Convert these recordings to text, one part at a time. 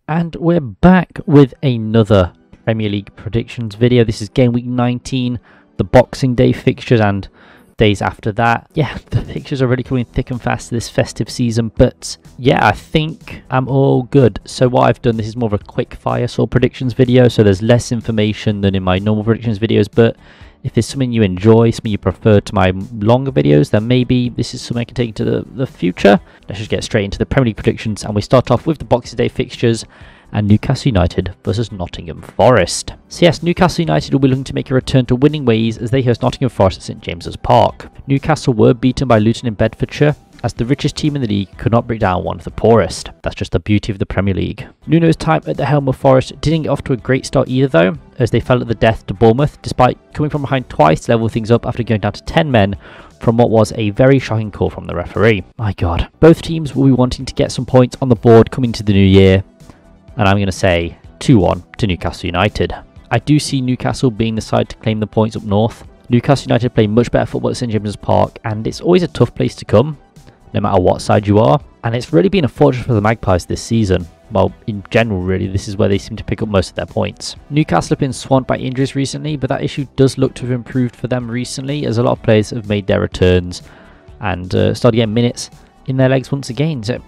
And we're back with another Premier League predictions video. This is game week 19, the Boxing Day fixtures and days after that. Yeah, the fixtures are really coming thick and fast this festive season, but yeah, I think I'm all good. So what I've done, this is more of a quick fire sort of predictions video, so there's less information than in my normal predictions videos, but if there's something you enjoy, something you prefer to my longer videos, then maybe this is something I can take into the future. Let's just get straight into the Premier League predictions, and we start off with the Boxing Day fixtures and Newcastle United versus Nottingham Forest. So yes, Newcastle United will be looking to make a return to winning ways as they host Nottingham Forest at St James's Park. Newcastle were beaten by Luton in Bedfordshire, as the richest team in the league could not break down one of the poorest. That's just the beauty of the Premier League. Nuno's time at the helm of Forest didn't get off to a great start either though, as they fell at the death to Bournemouth, despite coming from behind twice to level things up after going down to 10 men from what was a very shocking call from the referee. My god. Both teams will be wanting to get some points on the board coming to the new year, and I'm going to say 2-1 to Newcastle United. I do see Newcastle being the side to claim the points up north. Newcastle United play much better football at St James's Park, and it's always a tough place to come, no matter what side you are. And it's really been a fortress for the Magpies this season. Well, in general really, this is where they seem to pick up most of their points. Newcastle have been swamped by injuries recently, but that issue does look to have improved for them recently, as a lot of players have made their returns and started getting minutes in their legs once again. So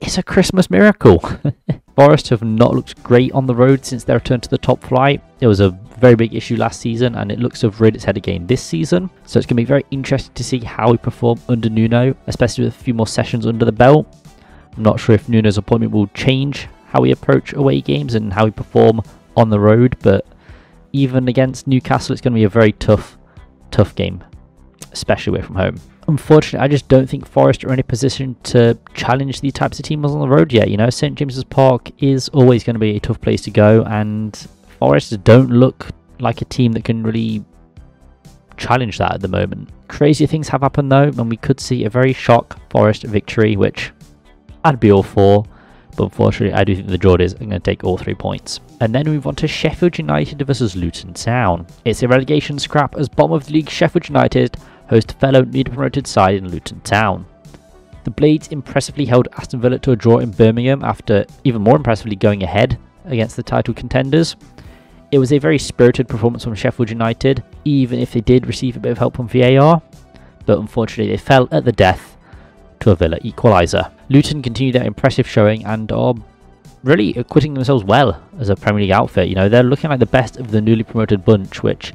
it's a Christmas miracle. Forest have not looked great on the road since their return to the top flight. It was a very big issue last season, and it looks to have reared its head again this season. So it's going to be very interesting to see how we perform under Nuno, especially with a few more sessions under the belt. I'm not sure if Nuno's appointment will change how we approach away games and how we perform on the road, but even against Newcastle, it's going to be a very tough game, especially away from home. Unfortunately, I just don't think Forest are in a position to challenge these types of teams on the road yet. You know, St James's Park is always going to be a tough place to go, and Forest don't look like a team that can really challenge that at the moment. Crazy things have happened though, and we could see a very shock Forest victory, which I'd be all for, but unfortunately I do think the Geordies are going to take all 3 points. And then we move on to Sheffield United versus Luton Town. It's a relegation scrap as bottom of the league Sheffield United host fellow newly promoted side in Luton Town. The Blades impressively held Aston Villa to a draw in Birmingham after even more impressively going ahead against the title contenders. It was a very spirited performance from Sheffield United, even if they did receive a bit of help from VAR, but unfortunately they fell at the death to a Villa equaliser. Luton continue their impressive showing and are really acquitting themselves well as a Premier League outfit. You know, they're looking like the best of the newly promoted bunch, which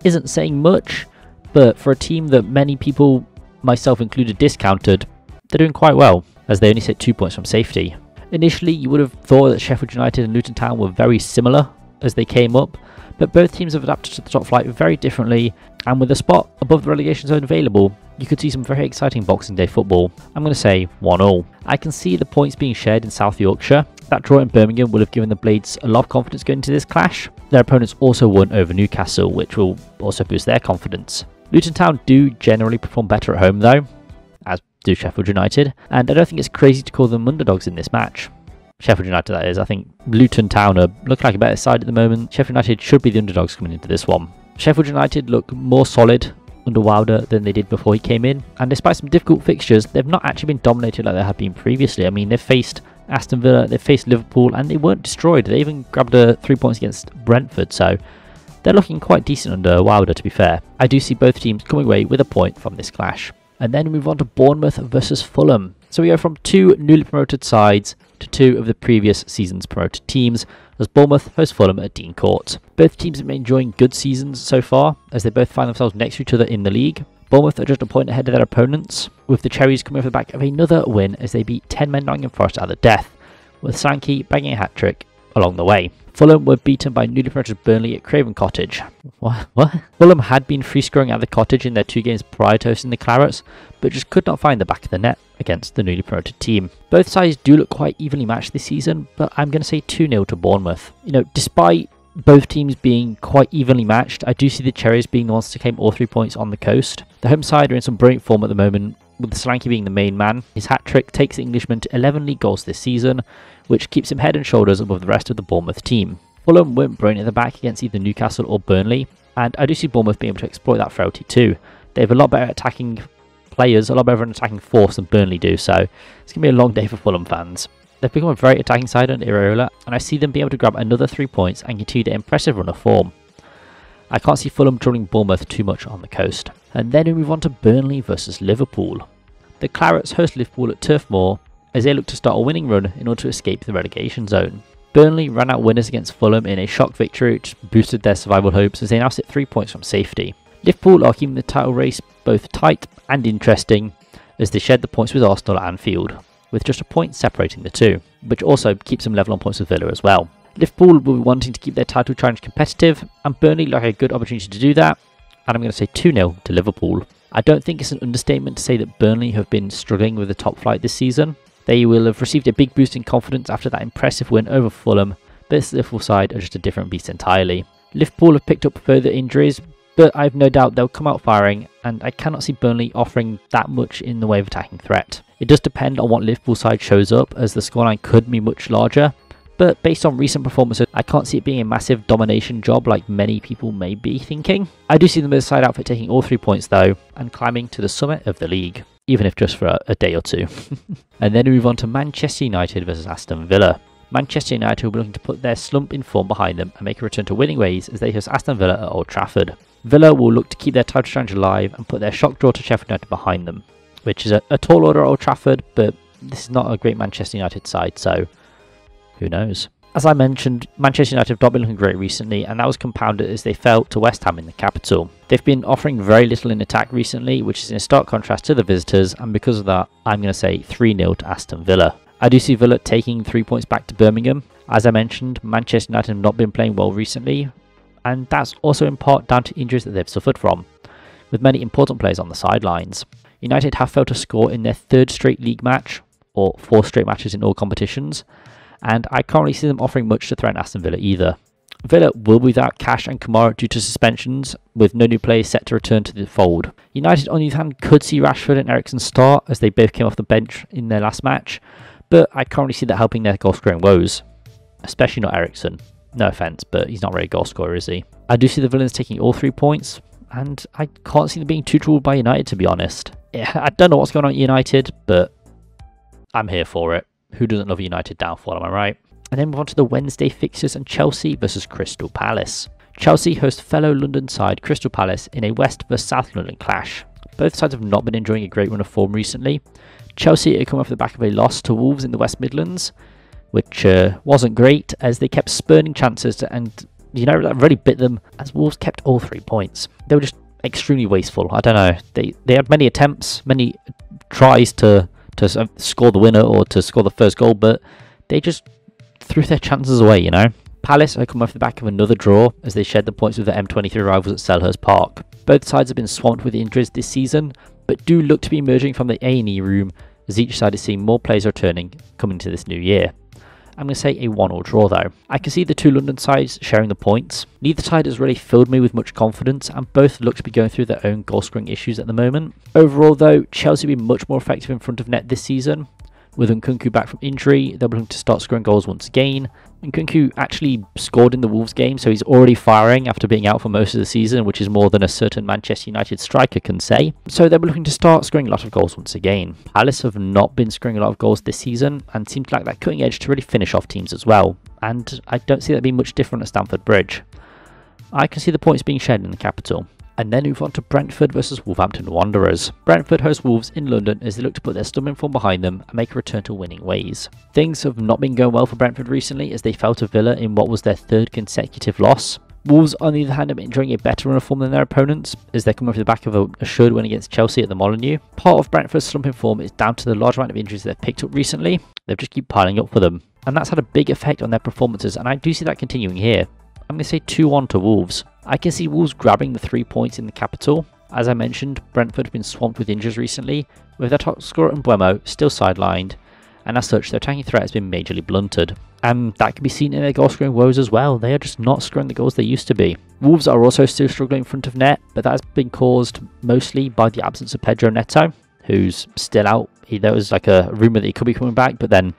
isn't saying much, but for a team that many people, myself included, discounted, they're doing quite well, as they only sit 2 points from safety. Initially, you would have thought that Sheffield United and Luton Town were very similar as they came up, but both teams have adapted to the top flight very differently, and with a spot above the relegation zone available, you could see some very exciting Boxing Day football. I'm going to say 1-1. I can see the points being shared in South Yorkshire. That draw in Birmingham will have given the Blades a lot of confidence going into this clash. Their opponents also won over Newcastle, which will also boost their confidence. Luton Town do generally perform better at home though, as do Sheffield United, and I don't think it's crazy to call them underdogs in this match. Sheffield United, that is. I think Luton Town are looking like a better side at the moment. Sheffield United should be the underdogs coming into this one. Sheffield United look more solid under Wilder than they did before he came in, and despite some difficult fixtures, they've not actually been dominated like they have been previously. I mean, they've faced Aston Villa, they've faced Liverpool, and they weren't destroyed. They even grabbed 3 points against Brentford, so they're looking quite decent under Wilder, to be fair. I do see both teams coming away with a point from this clash. And then we move on to Bournemouth versus Fulham. So we go from 2 newly promoted sides to 2 of the previous season's promoted teams, as Bournemouth host Fulham at Dean Court. Both teams have been enjoying good seasons so far, as they both find themselves next to each other in the league. Bournemouth are just a point ahead of their opponents, with the Cherries coming off the back of another win as they beat 10 men Nottingham Forest at the death, with Sankey bagging a hat-trick along the way. Fulham were beaten by newly promoted Burnley at Craven Cottage. What? Fulham had been free scoring at the Cottage in their 2 games prior to hosting the Clarets, but just could not find the back of the net against the newly promoted team. Both sides do look quite evenly matched this season, but I'm going to say 2-0 to Bournemouth. You know, despite both teams being quite evenly matched, I do see the Cherries being the ones to claim all 3 points on the coast. The home side are in some brilliant form at the moment, with Solanke being the main man. His hat-trick takes the Englishman to 11 league goals this season, which keeps him head and shoulders above the rest of the Bournemouth team. Fulham weren't brilliant at the back against either Newcastle or Burnley, and I do see Bournemouth being able to exploit that frailty too. They have a lot better attacking players, a lot better an attacking force than Burnley do, so it's going to be a long day for Fulham fans. They've become a very attacking side under Iraola, and I see them being able to grab another 3 points and continue their impressive run of form. I can't see Fulham troubling Bournemouth too much on the coast. And then we move on to Burnley versus Liverpool. The Clarets host Liverpool at Turf Moor as they look to start a winning run in order to escape the relegation zone. Burnley ran out winners against Fulham in a shock victory which boosted their survival hopes as they now sit 3 points from safety. Liverpool are keeping the title race both tight and interesting as they shared the points with Arsenal at Anfield, with just a point separating the two, which also keeps them level on points with Villa as well. Liverpool will be wanting to keep their title challenge competitive, and Burnley like a good opportunity to do that, and I'm going to say 2-0 to Liverpool. I don't think it's an understatement to say that Burnley have been struggling with the top flight this season. They will have received a big boost in confidence after that impressive win over Fulham, but this Liverpool side are just a different beast entirely. Liverpool have picked up further injuries, but I have no doubt they'll come out firing, and I cannot see Burnley offering that much in the way of attacking threat. It does depend on what Liverpool side shows up, as the scoreline could be much larger, but based on recent performances, I can't see it being a massive domination job like many people may be thinking. I do see them as a side outfit taking all 3 points though, and climbing to the summit of the league, even if just for a day or two. And then we move on to Manchester United versus Aston Villa. Manchester United will be looking to put their slump in form behind them and make a return to winning ways as they host Aston Villa at Old Trafford. Villa will look to keep their title challenge alive and put their shock draw to Sheffield United behind them, which is a tall order at Old Trafford, but this is not a great Manchester United side, so who knows. As I mentioned, Manchester United have not been looking great recently, and that was compounded as they fell to West Ham in the capital. They've been offering very little in attack recently, which is in stark contrast to the visitors, and because of that, I'm going to say 3-0 to Aston Villa. I do see Villa taking 3 points back to Birmingham. As I mentioned, Manchester United have not been playing well recently, and that's also in part down to injuries that they've suffered from, with many important players on the sidelines. United have failed to score in their 3rd straight league match, or 4 straight matches in all competitions, and I can't really see them offering much to threaten Aston Villa either. Villa will be without Cash and Kamara due to suspensions, with no new players set to return to the fold. United, on the other hand, could see Rashford and Eriksen start as they both came off the bench in their last match, but I can't really see that helping their goal scoring woes, especially not Eriksen. No offence, but he's not really a goal scorer, is he? I do see the Villains taking all 3 points, and I can't see them being too troubled by United, to be honest. Yeah, I don't know what's going on at United, but I'm here for it. Who doesn't love a United downfall, am I right? And then move on to the Wednesday fixtures and Chelsea versus Crystal Palace. Chelsea host fellow London side Crystal Palace in a West vs South London clash. Both sides have not been enjoying a great run of form recently. Chelsea are coming off the back of a loss to Wolves in the West Midlands, which wasn't great as they kept spurning chances, and that really bit them as Wolves kept all 3 points. They were just extremely wasteful. I don't know. They had many attempts, many tries to score the winner or to score the first goal, but they just threw their chances away, Palace are coming off the back of another draw as they shared the points with the M23 rivals at Selhurst Park. Both sides have been swamped with injuries this season, but do look to be emerging from the A&E room as each side is seeing more players returning coming into this new year. I'm going to say a 1-1 draw though. I can see the two London sides sharing the points. Neither side has really filled me with much confidence, and both look to be going through their own goal scoring issues at the moment. Overall though, Chelsea will be much more effective in front of net this season. With Nkunku back from injury, they'll be looking to start scoring goals once again. Nkunku actually scored in the Wolves game, so he's already firing after being out for most of the season, which is more than a certain Manchester United striker can say. So they'll be looking to start scoring a lot of goals once again. Palace have not been scoring a lot of goals this season, and seem to lack that cutting edge to really finish off teams as well. And I don't see that being much different at Stamford Bridge. I can see the points being shared in the capital. And then move on to Brentford versus Wolverhampton Wanderers. Brentford host Wolves in London as they look to put their stubborn form behind them and make a return to winning ways. Things have not been going well for Brentford recently as they fell to Villa in what was their 3rd consecutive loss. Wolves, on the other hand, have been enjoying a better run of form than their opponents as they're coming off the back of a assured win against Chelsea at the Molineux. Part of Brentford's slumping form is down to the large amount of injuries they've picked up recently. They've just keep piling up for them, and that's had a big effect on their performances, and I do see that continuing here. I'm going to say 2-1 to Wolves. I can see Wolves grabbing the 3 points in the capital. As I mentioned, Brentford have been swamped with injuries recently, with their top scorer Mbeumo still sidelined, and as such their attacking threat has been majorly blunted. And that can be seen in their goal scoring woes as well. They are just not scoring the goals they used to be. Wolves are also still struggling in front of net, but that has been caused mostly by the absence of Pedro Neto, who's still out. There was like a rumour that he could be coming back, but then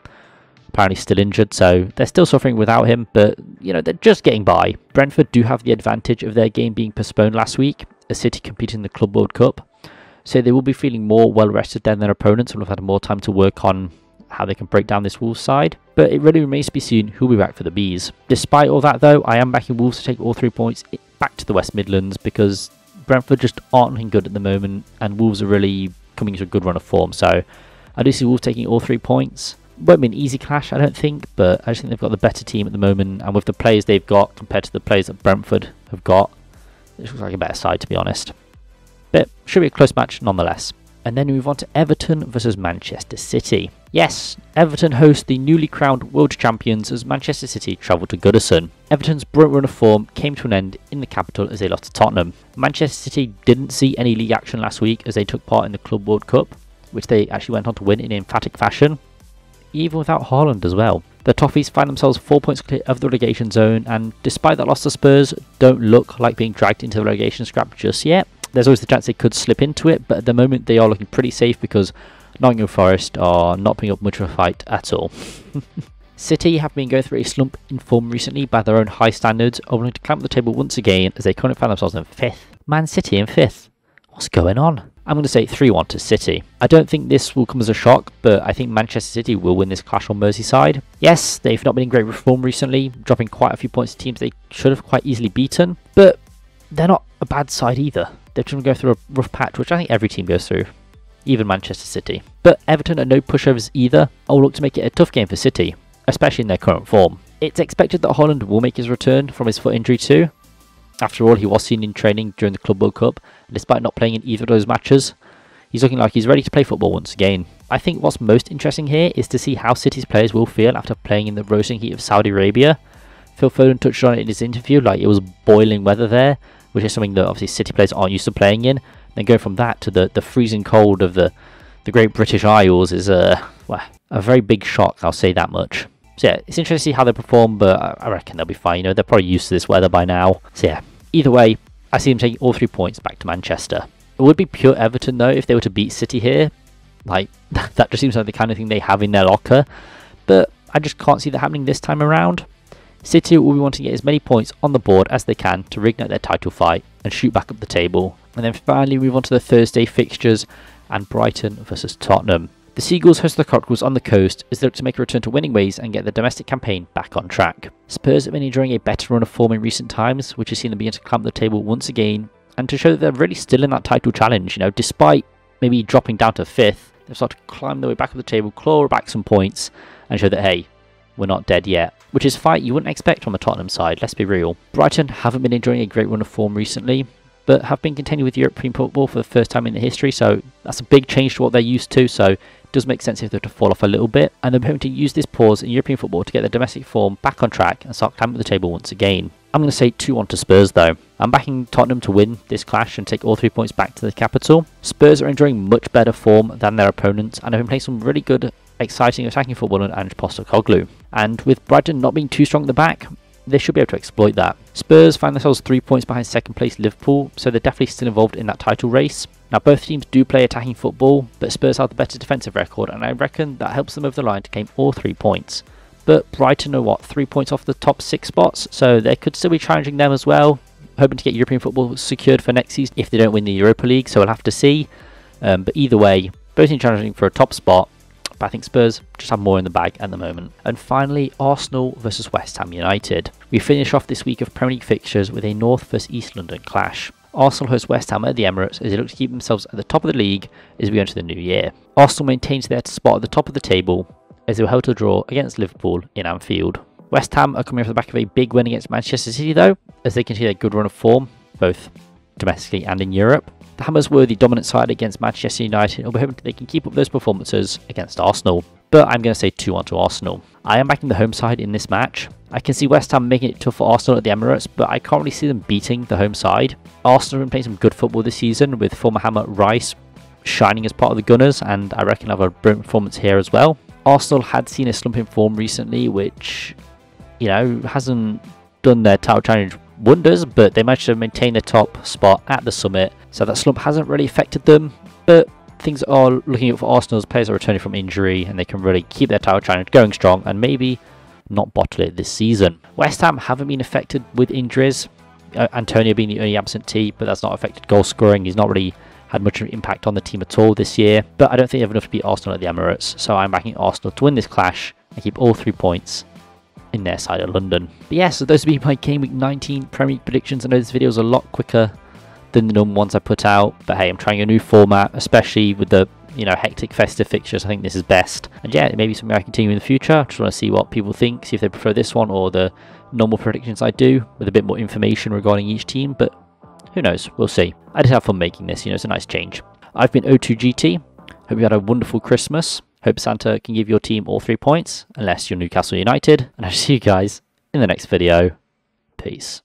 apparently still injured, so they're still suffering without him, but they're just getting by. Brentford do have the advantage of their game being postponed last week as City competed in the Club World Cup, so they will be feeling more well rested than their opponents and will have had more time to work on how they can break down this Wolves side, but it really remains to be seen who will be back for the Bees. Despite all that though, I am backing Wolves to take all 3 points back to the West Midlands because Brentford just aren't looking good at the moment and Wolves are really coming into a good run of form, so I do see Wolves taking all 3 points. Won't be an easy clash, I don't think, but I just think they've got the better team at the moment, and with the players they've got compared to the players that Brentford have got, it looks like a better side, to be honest. But should be a close match nonetheless. And then we move on to Everton versus Manchester City. Yes, Everton host the newly crowned world champions as Manchester City travel to Goodison. Everton's brilliant run of form came to an end in the capital as they lost to Tottenham. Manchester City didn't see any league action last week as they took part in the Club World Cup, which they actually went on to win in emphatic fashion, even without Haaland as well. The Toffees find themselves 4 points clear of the relegation zone, and despite that loss to Spurs, don't look like being dragged into the relegation scrap just yet. There's always the chance they could slip into it, but at the moment they are looking pretty safe because Nottingham Forest are not putting up much of a fight at all. City have been going through a slump in form recently by their own high standards, only to climb the table once again as they currently find themselves in 5th. Man City in 5th. What's going on? I'm going to say 3-1 to City. I don't think this will come as a shock, but I think Manchester City will win this clash on Merseyside. Yes, they've not been in great form recently, dropping quite a few points to teams they should have quite easily beaten, but they're not a bad side either. They're trying to go through a rough patch, which I think every team goes through, even Manchester City. But Everton are no pushovers either. I'll look to make it a tough game for City, especially in their current form. It's expected that Haaland will make his return from his foot injury too. After all, he was seen in training during the Club World Cup, and despite not playing in either of those matches, he's looking like he's ready to play football once again. I think what's most interesting here is to see how City's players will feel after playing in the roasting heat of Saudi Arabia. Phil Foden touched on it in his interview, like it was boiling weather there, which is something that obviously City players aren't used to playing in. Then going from that to the freezing cold of the Great British Isles is a very big shock, I'll say that much. So yeah, it's interesting to see how they perform, but I reckon they'll be fine. You know, they're probably used to this weather by now. So yeah, either way, I see them taking all 3 points back to Manchester. It would be pure Everton though if they were to beat City here. Like, that just seems like the kind of thing they have in their locker. But I just can't see that happening this time around. City will be wanting to get as many points on the board as they can to reignite their title fight and shoot back up the table. And then finally move on to the Thursday fixtures and Brighton versus Tottenham. The Seagulls host the Crocodiles on the coast as they look to make a return to winning ways and get their domestic campaign back on track. Spurs have been enjoying a better run of form in recent times, which has seen them begin to climb the table once again, and to show that they're really still in that title challenge. You know, despite maybe dropping down to 5th, they've started to climb their way back up the table, claw back some points, and show that, hey, we're not dead yet. Which is a fight you wouldn't expect from the Tottenham side, let's be real. Brighton haven't been enjoying a great run of form recently, but have been contending with European football for the first time in their history, so that's a big change to what they're used to, so it does make sense if they're to fall off a little bit, and they're hoping to use this pause in European football to get their domestic form back on track and start climbing the table once again. I'm going to say 2-1 to Spurs though. I'm backing Tottenham to win this clash and take all 3 points back to the capital. Spurs are enjoying much better form than their opponents and have been playing some really good, exciting attacking football under Ange Postecoglou. And with Brighton not being too strong at the back, they should be able to exploit that. Spurs find themselves 3 points behind second place Liverpool, so they're definitely still involved in that title race. Now both teams do play attacking football, but Spurs have the better defensive record, and I reckon that helps them over the line to claim all 3 points. But Brighton are 3 points off the top 6 spots, so they could still be challenging them as well, hoping to get European football secured for next season if they don't win the Europa League, so we'll have to see. But either way, both teams challenging for a top spot, but I think Spurs just have more in the bag at the moment. And finally, Arsenal versus West Ham United. We finish off this week of Premier League fixtures with a North vs East London clash. Arsenal host West Ham at the Emirates as they look to keep themselves at the top of the league as we go into the new year. Arsenal maintains their spot at the top of the table as they were held to a draw against Liverpool in Anfield. West Ham are coming off the back of a big win against Manchester City though, as they continue their good run of form, both domestically and in Europe. The Hammers were the dominant side against Manchester United, and we're hoping they can keep up those performances against Arsenal. But I'm going to say 2-1 to Arsenal. I am backing the home side in this match. I can see West Ham making it tough for Arsenal at the Emirates, but I can't really see them beating the home side. Arsenal have been playing some good football this season, with former Hammer Rice shining as part of the Gunners, and I reckon I'll have a brilliant performance here as well. Arsenal had seen a slump in form recently, which, you know, hasn't done their title challenge wonders, but they managed to maintain their top spot at the summit, so that slump hasn't really affected them. But things are looking up for Arsenal's players are returning from injury, and they can really keep their title challenge going strong and maybe not bottle it this season. West Ham haven't been affected with injuries, Antonio being the only absentee, but that's not affected goal scoring. He's not really had much of an impact on the team at all this year. But I don't think they have enough to beat Arsenal at the Emirates. So I'm backing Arsenal to win this clash and keep all 3 points in their side of London. But yeah, so those would be my Game Week 19 Premier League predictions. I know this video is a lot quicker than the normal ones I put out. But hey, I'm trying a new format, especially with the hectic festive fixtures. I think this is best. And yeah, it may be something I continue in the future. I just want to see what people think, see if they prefer this one or the normal predictions I do with a bit more information regarding each team. But who knows? We'll see. I just have fun making this. It's a nice change. I've been O2GT. Hope you had a wonderful Christmas. Hope Santa can give your team all 3 points, unless you're Newcastle United. And I'll see you guys in the next video. Peace.